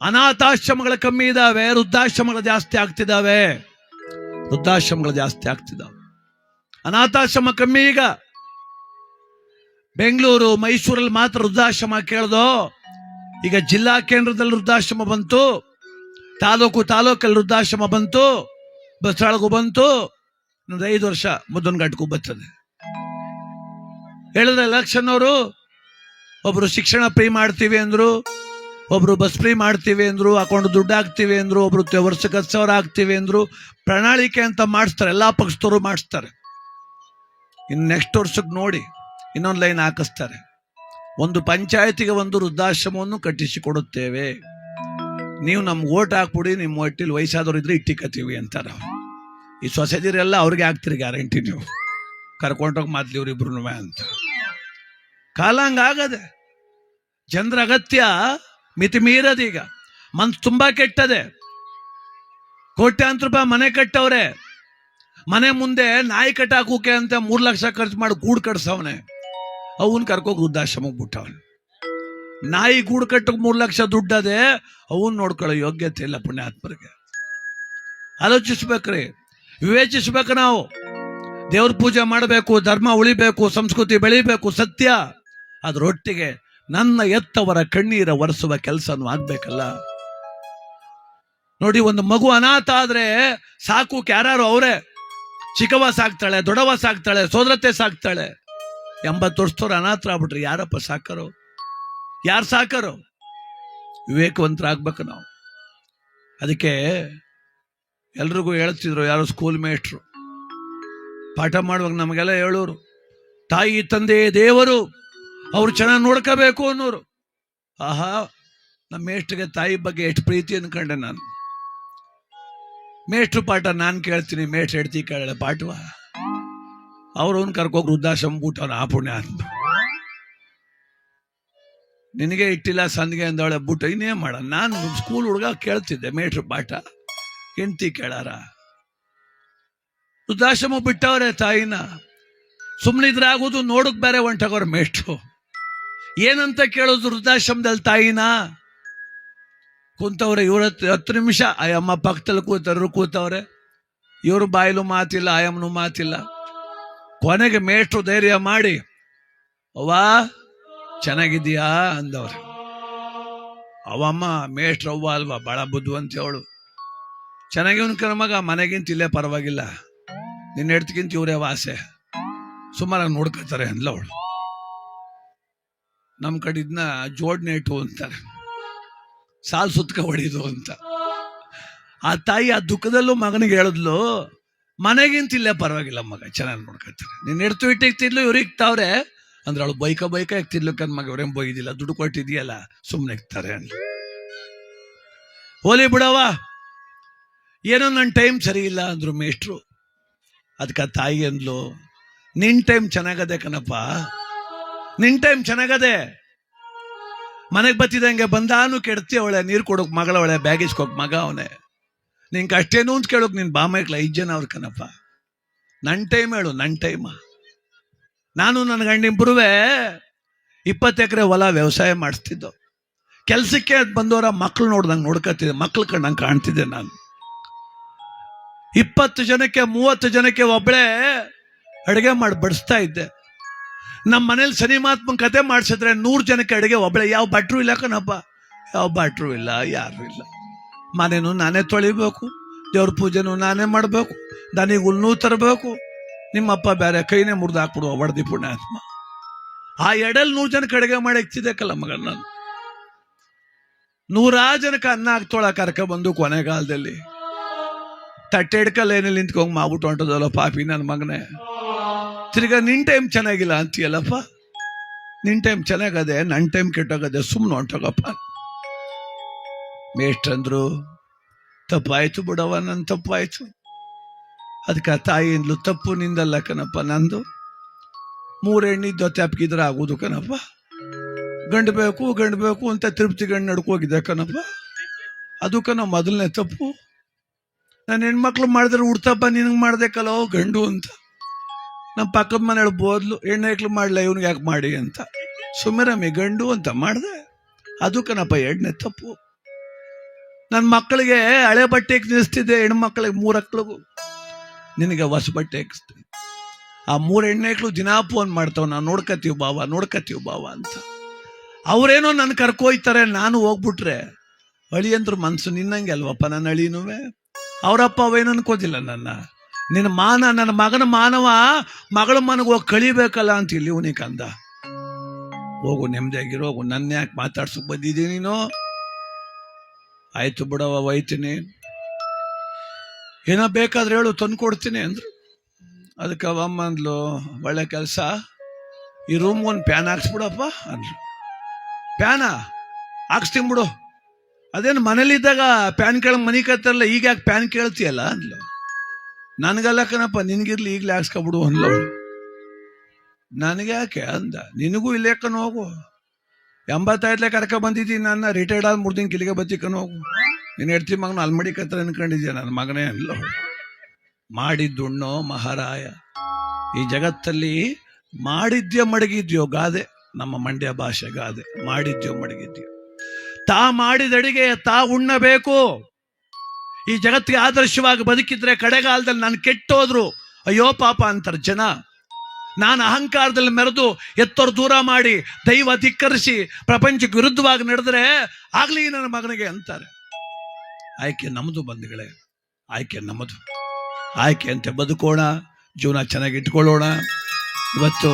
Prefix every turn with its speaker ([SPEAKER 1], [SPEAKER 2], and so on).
[SPEAKER 1] ಅನಾಥಾಶ್ರಮಗಳು ಕಮ್ಮಿ ಇದಾವೆ, ವೃದ್ಧಾಶ್ರಮಗಳು ಜಾಸ್ತಿ ಆಗ್ತಿದಾವೆ. ಅನಾಥಾಶ್ರಮ ಕಮ್ಮಿ. ಈಗ ಬೆಂಗಳೂರು ಮೈಸೂರಲ್ಲಿ ಮಾತ್ರ ವೃದ್ಧಾಶ್ರಮ ಕೇಳ್ದೋ, ಈಗ ಜಿಲ್ಲಾ ಕೇಂದ್ರದಲ್ಲಿ ವೃದ್ಧಾಶ್ರಮ ಬಂತು, ತಾಲೂಕಲ್ಲಿ ವೃದ್ಧಾಶ್ರಮ ಬಂತು, ಬಸ್ಸಾಳಗೂ ಬಂತು, 5 ವರ್ಷ ಮುದ್ದನಘಟ್ಟಕ್ಕೂ ಬರ್ತದೆ. ಹೇಳಿದ್ರೆ ಎಲೆಕ್ಷನ್ ಅವರು ಒಬ್ರು ಶಿಕ್ಷಣ ಫ್ರೀ ಮಾಡ್ತೀವಿ ಅಂದ್ರು, ಒಬ್ರು ಬಸ್ ಫ್ರೀ ಮಾಡ್ತೀವಿ ಅಂದ್ರು, ಅಕೌಂಟ್ ದುಡ್ಡು ಹಾಕ್ತೀವಿ ಅಂದ್ರು, ಒಬ್ರು ವರ್ಷಕ್ಕೆ 10,000 ಹಾಕ್ತೀವಿ ಅಂದ್ರು. ಪ್ರಣಾಳಿಕೆ ಅಂತ ಮಾಡಿಸ್ತಾರೆ, ಎಲ್ಲಾ ಪಕ್ಷದವರು ಮಾಡಿಸ್ತಾರೆ. ಇನ್ನು ನೆಕ್ಸ್ಟ್ ವರ್ಷಕ್ಕೆ ನೋಡಿ ಇನ್ನೊಂದು ಲೈನ್ ಹಾಕಿಸ್ತಾರೆ, ಒಂದು ಪಂಚಾಯತಿಗೆ ಒಂದು ವೃದ್ಧಾಶ್ರಮವನ್ನು ಕಟ್ಟಿಸಿಕೊಡುತ್ತೇವೆ, ನೀವು ನಮ್ಗೆ ಓಟ್ ಹಾಕ್ಬಿಡಿ, ನಿಮ್ಮ ಒಟ್ಟಿಲಿ ವಯಸ್ಸಾದವ್ರು ಇದ್ರೆ ಇಟ್ಟಿಕತ್ತೀವಿ ಅಂತಾರ. ಈ ಸೊಸೈಟಿರೆಲ್ಲ ಅವ್ರಿಗೆ ಹಾಕ್ತಿರಿ ಗ್ಯಾರಂಟಿ, ನೀವು ಕರ್ಕೊಂಡೋಗಿ ಮೊದ್ಲು ಇವ್ರಿಬ್ರು ಅಂತ. ಕಾಲ ಹಂಗಾಗದೆ, ಜನರ ಅಗತ್ಯ ಮಿತಿ ಮೀರದೀಗ. ಮನ್ಸು ತುಂಬಾ ಕೆಟ್ಟದೆ. ಕೋಟ್ಯಾಂತರ ರೂಪಾಯಿ ಮನೆ ಕಟ್ಟವ್ರೆ, ಮನೆ ಮುಂದೆ ನಾಯಿ ಕಟ್ಟಾಕೋಕೆ ಅಂತ 3 ಲಕ್ಷ ಖರ್ಚು ಮಾಡಿ ಗೂಡು ಕಟ್ಸವನೆ, ಅವನ್ ಕರ್ಕೋಗಿ ವೃದ್ಧಾಶ್ರಮಕ್ಕೆ ಬಿಟ್ಟವನೆ. ನಾಯಿ ಗೂಡು ಕಟ್ಟಕ್ಕೆ 3 ಲಕ್ಷ ದುಡ್ಡದೆ, ಅವನ್ ನೋಡ್ಕೊಳ್ಳೋ ಯೋಗ್ಯತೆ ಇಲ್ಲ ಪುಣ್ಯಾತ್ಮರಿಗೆ. ಆಲೋಚಿಸ್ಬೇಕ್ರಿ, ವಿವೇಚಿಸ್ಬೇಕು. ನಾವು ದೇವ್ರ ಪೂಜೆ ಮಾಡಬೇಕು, ಧರ್ಮ ಉಳಿಬೇಕು, ಸಂಸ್ಕೃತಿ ಬೆಳಿಬೇಕು, ಸತ್ಯ. ಅದರೊಟ್ಟಿಗೆ ನನ್ನ ಎತ್ತವರ ಕಣ್ಣೀರ ಒರೆಸುವ ಕೆಲಸನೂ ಆಗ್ಬೇಕಲ್ಲ. ನೋಡಿ, ಒಂದು ಮಗು ಅನಾಥ ಆದ್ರೆ ಸಾಕೋಕೆ ಯಾರು ಅವರೇ. ಚಿಕ್ಕವ ಸಾಕ್ತಾಳೆ, ದೊಡ್ಡವ ಸಾಕ್ತಾಳೆ, ಸೋದರತೆ ಸಾಕ್ತಾಳೆ. 80 ವರ್ಷದವ್ರು ಅನಾಥರಾಗ್ಬಿಟ್ರಿ, ಯಾರಪ್ಪ ಸಾಕರು? ಯಾರು ಸಾಕರು? ವಿವೇಕವಂತರಾಗ್ಬೇಕು ನಾವು. ಅದಕ್ಕೆ ಎಲ್ರಿಗೂ ಹೇಳ್ತಿದ್ರು, ಯಾರು ಸ್ಕೂಲ್ ಮೇಸ್ಟ್ರು ಪಾಠ ಮಾಡುವಾಗ ನಮಗೆಲ್ಲ ಹೇಳೋರು, ತಾಯಿ ತಂದೆ ದೇವರು, ಅವ್ರು ಚೆನ್ನಾಗಿ ನೋಡ್ಕೋಬೇಕು ಅನ್ನೋರು. ಆಹಾ, ನಮ್ಮ ಮೇಷ್ಟ್ರಿಗೆ ತಾಯಿ ಬಗ್ಗೆ ಎಷ್ಟು ಪ್ರೀತಿ ಅನ್ಕೊಂಡೆ ನಾನು. ಮೇಷ್ಟ್ರು ಪಾಠ ನಾನು ಕೇಳ್ತೀನಿ, ಮೇಷ್ಟ್ರು ಹೆಡ್ತಿ ಕೇಳ ಪಾಠವ. ಅವ್ರವ್ನು ಕರ್ಕೋಗಿ ವೃದ್ಧಾಶ್ರಮ ಬಿಟ್ಟವನ ಆ ಪುಣ್ಯ ಅಂತ. ನಿನಗೆ ಇಟ್ಟಿಲ್ಲ ಸಂದಿಗೆ ಅಂದವಳೆ ಬಿಟ್ಟು ಇನ್ನೇನು ಮಾಡ. ನಾನು ಸ್ಕೂಲ್ ಹುಡುಗ ಕೇಳ್ತಿದ್ದೆ ಮೇಷ್ಟ್ರು ಪಾಠ, ಹೆಂಡ್ತಿ ಕೇಳಾರ. ವೃದ್ಧಾಶ್ರಮ ಬಿಟ್ಟವ್ರೆ ತಾಯಿನ. ಸುಮ್ಮನಿದ್ರಾಗೋದು, ನೋಡಕ್ ಬೇರೆ ಹೊಂಟೋಗೋರು ಮೇಷ್ಟ್ರು. ಏನಂತ ಕೇಳೋದು ವೃದ್ಧಾಶ್ರಮದಲ್ಲಿ ತಾಯಿನ? ಕೂತವ್ರೆ ಇವ್ರ 10 ನಿಮಿಷ, ಅಯ್ಯಮ್ಮ ಪಕ್ಕದಲ್ಲಿ ಕೂತವ್ರೆ, ಇವ್ರ ಬಾಯಿಲು ಮಾತಿಲ್ಲ, ಆಯಮ್ಮನು ಮಾತಿಲ್ಲ. ಕೊನೆಗೆ ಮೇಷ್ಟ್ರು ಧೈರ್ಯ ಮಾಡಿ, ಅವ್ವಾ ಚೆನ್ನಾಗಿದ್ದೀಯಾ ಅಂದವ್ರೆ. ಅವಮ್ಮ ಮೇಷ್ಟ್ರು ಅವ್ವ ಅಲ್ವಾ, ಬಹಳ ಬುದ್ಧಿವಂತ ಅವಳು. ಚೆನ್ನಾಗಿವನ್ ಮಗ, ಮನೆಗಿಂತ ಇಲ್ಲೇ ಪರವಾಗಿಲ್ಲ, ನಿನ್ನ ಹೆಡ್ತಿಗಿಂತ ಇವರೇ ವಾಸೆ, ಸುಮಾರಾಗಿ ನೋಡ್ಕೊತಾರೆ ಅಂದ್ಲ ಅವಳು. ನಮ್ಮ ಕಡೆ ಇದನ್ನ ಜೋಡಣೆ ಇಟ್ಟು ಅಂತಾರೆ, ಸಾಲು ಸುತ್ಕ ಹೊಡಿದು ಅಂತ. ಆ ತಾಯಿ ಆ ದುಃಖದಲ್ಲೂ ಮಗನಿಗೆ ಹೇಳಿದ್ಲು, ಮನೆಗಿಂತ ಇಲ್ಲೇ ಪರವಾಗಿಲ್ಲ ಮಗ, ಚೆನ್ನಾಗಿ ನೋಡ್ಕೊತಾರೆ, ನಿನ್ನ ಹೆಡ್ತು ಇಟ್ಟಿಕ್ತಿದ್ಲು, ಇವ್ರು ಇಕ್ತಾವ್ರೆ ಅಂದ್ರೆ ಅವಳು ಬೈಕ ಇಕ್ತಿದ್ಲು. ಮಗ ಇವ್ರೇನ್ ಬೈದಿಲ್ಲ, ದುಡ್ಡು ಕೊಟ್ಟಿದ್ಯಲ್ಲ, ಸುಮ್ಮನೆ ಇಕ್ತಾರೆ ಅಂದ್ಲು. ಹೋಲಿ ಬಿಡವ, ಏನೋ ನನ್ನ ಟೈಮ್ ಸರಿ ಇಲ್ಲ ಅಂದ್ರು ಮೇಷ್ಟ್ರು. ಅದಕ್ಕೆ ಆ ತಾಯಿ ಅಂದ್ಲು, ನಿನ್ ಟೈಮ್ ಚೆನ್ನಾಗದೆ ಕಣಪ್ಪ, ನಿನ್ ಟೈಮ್ ಚೆನ್ನಾಗದೆ. ಮನೆಗೆ ಬತ್ತಿದಂಗೆ ಬಂದಾನು ಕೆಡ್ತಿ ಅವಳೆ, ನೀರು ಕೊಡೋಕ್ ಮಗಳವಳೆ, ಬ್ಯಾಗಿಸ್ಕೋಕ್ ಮಗ ಅವನೇ. ನಿಂಗೆ ಅಷ್ಟೇನು ಅಂತ ಕೇಳೋಕ್ ನಿನ್ ಬಾಮಕ್ಲ 5 ಜನ ಅವ್ರ ಕಣಪ್ಪ. ನನ್ನ ಟೈಮ್ ಹೇಳು, ನನ್ನ ಟೈಮ. ನಾನು ನನ್ನ ಗಂಡಿಬ್ಬರುವೆ 20 ಎಕರೆ ಹೊಲ ವ್ಯವಸಾಯ ಮಾಡಿಸ್ತಿದ್ದೋ. ಕೆಲ್ಸಕ್ಕೆ ಬಂದವರ ಮಕ್ಳು ನೋಡ್ದಂಗೆ ನೋಡ್ಕೊತಿದ್ದೆ, ಮಕ್ಳು ಕಂಡಂಗೆ ಕಾಣ್ತಿದ್ದೆ ನಾನು. 20 ಜನಕ್ಕೆ 30 ಜನಕ್ಕೆ ಒಬ್ಬಳೇ ಅಡುಗೆ ಮಾಡಿ ಬಡಿಸ್ತಾ ಇದ್ದೆ. ನಮ್ಮ ಮನೇಲಿ ಶನಿಮಾತ್ಮನ್ ಕತೆ ಮಾಡಿಸಿದ್ರೆ 100 ಜನಕ್ಕೆ ಅಡುಗೆ ಒಬ್ಬಳೆ. ಯಾವ ಭಟ್ರು ಇಲ್ಲ ಕಣಪ್ಪ, ಯಾವ ಭಟ್ರು ಇಲ್ಲ, ಯಾರು ಇಲ್ಲ. ಮನೇನು ನಾನೇ ತೊಳಿಬೇಕು, ದೇವ್ರ ಪೂಜೆನೂ ನಾನೇ ಮಾಡಬೇಕು, ದನಿಗೆ ಹುಲ್ಲೂ ತರಬೇಕು. ನಿಮ್ಮಪ್ಪ ಬೇರೆ ಕೈನೇ ಮುರಿದು ಹಾಕ್ಬಿಡು ಹೊಡೆದಿ ಪುಣ್ಯಾತ್ಮ. ಆ 100 ಜನಕ್ಕೆ ಅಡುಗೆ ಮಾಡಿ ಇಕ್ತಿದ್ದಕ್ಕಲ್ಲ ಮಗ ನಾನು. 100 ಜನಕ್ಕೆ ಅನ್ನ ಹಾಕ್ತೋಳ ಕರ್ಕೊಂಡ್ಬಂದು ಕೊನೆಗಾಲದಲ್ಲಿ ತಟ್ಟೆ ಹಿಡ್ಕಲ್ಲ ಏನಲ್ಲಿ ನಿಂತ್ಕೊಂಡ್ ಮಾಡ್ಬಿಟ್ಟು ಹೊಂಟದಲ್ಲ ಪಾಪಿ ನನ್ನ ಮಗನೇ. ತಿರ್ಗಾ ನಿನ್ ಟೈಮ್ ಚೆನ್ನಾಗಿಲ್ಲ ಅಂತೀಯಲ್ಲಪ್ಪ, ನಿನ್ ಟೈಮ್ ಚೆನ್ನಾಗದೆ, ನನ್ನ ಟೈಮ್ ಕೆಟ್ಟೋಗದೆ, ಸುಮ್ಮನೆ ಹೊಂಟೋಗಪ್ಪ. ಮೇಷ್ಟ್ರಂದ್ರು, ತಪ್ಪಾಯ್ತು ಬಿಡವ, ನನ್ನ ತಪ್ಪಾಯ್ತು. ಅದಕ್ಕೆ ಆ ತಾಯಿಯಿಂದಲೂ, ತಪ್ಪು ನಿಂದಲ್ಲ ಕಣಪ್ಪ, ನಂದು. 3 ಹೆಣ್ಣಿದ್ದು ತೆಪ್ಪಗಿದ್ರೆ ಆಗೋದು ಕಣಪ್ಪ. ಗಂಡು ಬೇಕು ಅಂತ ತಿರುಪತಿ ಗಂಡು ನಡ್ಕೋಗಿದ್ದೆ ಕಣಪ್ಪ, ಅದು ಕಣ ಮೊದಲನೇ ತಪ್ಪು. ನಾನು ಹೆಣ್ಮಕ್ಳು ಮಾಡಿದ್ರೆ ಹುಡ್ತಪ್ಪ, ನಿನಗೆ ಮಾಡ್ದೇಕಲ್ಲೋ ಗಂಡು ಅಂತ. ನಮ್ಮ ಪಕ್ಕದ ಮನೇಲಿ ಬೋದ್ಲು, ಹೆಣ್ಣು ಮಾಡ್ಲ, ಇವ್ನಿಗೆ ಯಾಕೆ ಮಾಡಿ ಅಂತ. ಸುಮ್ಮರಮ್ಮಿ ಗಂಡು ಅಂತ ಮಾಡಿದೆ. ಅದು ಕಣಪ್ಪ ಎರಡನೇ ತಪ್ಪು. ನನ್ನ ಮಕ್ಕಳಿಗೆ ಹಳೆ ಬಟ್ಟೆ ನಿಲ್ಲಿಸ್ತಿದ್ದೆ, ಹೆಣ್ಮಕ್ಳಿಗೆ 3 ಮಕ್ಕಳಿಗೂ ನಿನಗೆ ಹೊಸ ಬಟ್ಟೆ ಹಾಕಿಸ್ತೀನಿ. ಆ 3 ಹೆಣ್ಣು ದಿನಾ ಫೋನ್ ಮಾಡ್ತಾವ, ನಾವು ನೋಡ್ಕತೀವಿ ಬಾವ ಅಂತ. ಅವರೇನೋ ನನ್ನ ಕರ್ಕೋಯ್ತಾರೆ, ನಾನು ಹೋಗ್ಬಿಟ್ರೆ ಅಳಿಯಂದ್ರು ಮನ್ಸು ನಿನ್ನಂಗೆ ಅಲ್ವಪ್ಪ ನನ್ನ ಅಳಿನುವೆ. ಅವರಪ್ಪ ಅವೇನು ಅನ್ಕೋದಿಲ್ಲ ನಿನ್ನ ನನ್ನ ಮಗನ ಮಾನವ ಮಗಳ ಮನೆಗೆ ಹೋಗಿ ಕಳಿಬೇಕಲ್ಲ ಅಂತ ಇಲ್ಲಿ ಇವನಿಗೆ ಅಂದ. ಹೋಗು ನೆಮ್ಮದಿಯಾಗಿರೋ, ಹೋಗು, ನನ್ನ ಯಾಕೆ ಮಾತಾಡ್ಸಕ್ ಬಂದಿದ್ದೀನಿ ನೀನು? ಆಯ್ತು ಬಿಡವ, ಒಯ್ತೀನಿ, ಏನೋ ಬೇಕಾದ್ರೆ ಹೇಳು ತಂದು ಕೊಡ್ತೀನಿ ಅಂದ್ರು. ಅದಕ್ಕೆ ಅವಮ್ಮ ಅಂದ್ಲು, ಒಳ್ಳೆ ಕೆಲಸ, ಈ ರೂಮ್ಗೆ ಒಂದು ಪ್ಯಾನ್ ಹಾಕ್ಸ್ಬಿಡಪ್ಪ ಅಂದ್ರು. ಪ್ಯಾನ ಹಾಕ್ಸ್ತೀನಿ ಬಿಡು, ಅದೇನು ಮನೇಲಿದ್ದಾಗ ಪ್ಯಾನ್ ಕೇಳಂಗೆ ಮನೆ ಕತ್ತಲ್ಲ, ಈಗ ಯಾಕೆ ಪ್ಯಾನ್ ಕೇಳ್ತೀಯಲ್ಲ ಅಂದ್ಲು. ನನಗಲ್ಲ ಕಣಪ್ಪ, ನಿನ್ಗಿರ್ಲಿ ಈಗಲೇ ಹಾಕ್ಸ್ಕೊಬಿಡು ಅಂದ್ಲು. ನನಗೆ ಯಾಕೆ ಅಂದ, ನಿನಗೂ ಇಲ್ಲೇ ಕಣ್ ಹೋಗು, 85 ಕರ್ಕ ಬಂದಿದ್ದೀನಿ, ನನ್ನ ರಿಟೈರ್ಡ್ ಆದ 3 ದಿನ ಕಿಲಿಗೆ ಬತ್ತಿಕನ್ ಹೋಗು, ನೀನು ಹೆಡ್ತಿ ಮಗನ ಅಲ್ಮಡಿ ಕತ್ರ ಅನ್ಕೊಂಡಿದ್ಯಾ ನನ್ನ ಮಗನೇ ಅಲ್ಲ. ಮಾಡಿದ್ದುಣ್ಣೋ ಮಹಾರಾಯ. ಈ ಜಗತ್ತಲ್ಲಿ ಮಾಡಿದ್ಯೋ ಮಡಗಿದ್ಯೋ ಗಾದೆ, ನಮ್ಮ ಮಂಡ್ಯ ಭಾಷೆ ಗಾದೆ, ಮಾಡಿದ್ಯೋ ಮಡಗಿದ್ಯೋ. ತಾ ಮಾಡಿದ ಅಡಿಗೆ ತಾ ಉಣ್ಣಬೇಕು. ಈ ಜಗತ್ತಿಗೆ ಆದರ್ಶವಾಗಿ ಬದುಕಿದ್ರೆ ಕಡೆಗಾಲದಲ್ಲಿ ನಾನು ಕೆಟ್ಟೋದ್ರು ಅಯ್ಯೋ ಪಾಪ ಅಂತಾರೆ ಜನ. ನಾನು ಅಹಂಕಾರದಲ್ಲಿ ಮೆರೆದು ಎತ್ತೋರು ದೂರ ಮಾಡಿ ದೈವ ಧಿಕ್ಕರಿಸಿ ಪ್ರಪಂಚಕ್ಕೆ ವಿರುದ್ಧವಾಗಿ ನಡೆದ್ರೆ ಆಗ್ಲಿ ನನ್ನ ಮಗನಿಗೆ ಅಂತಾರೆ. ಆಯ್ಕೆ ನಮ್ಮದು ಬಂಧುಗಳೇ, ಆಯ್ಕೆ ನಮ್ಮದು. ಆಯ್ಕೆ ಅಂತೆ ಬದುಕೋಣ, ಜೀವನ ಚೆನ್ನಾಗಿ ಇಟ್ಕೊಳ್ಳೋಣ. ಇವತ್ತು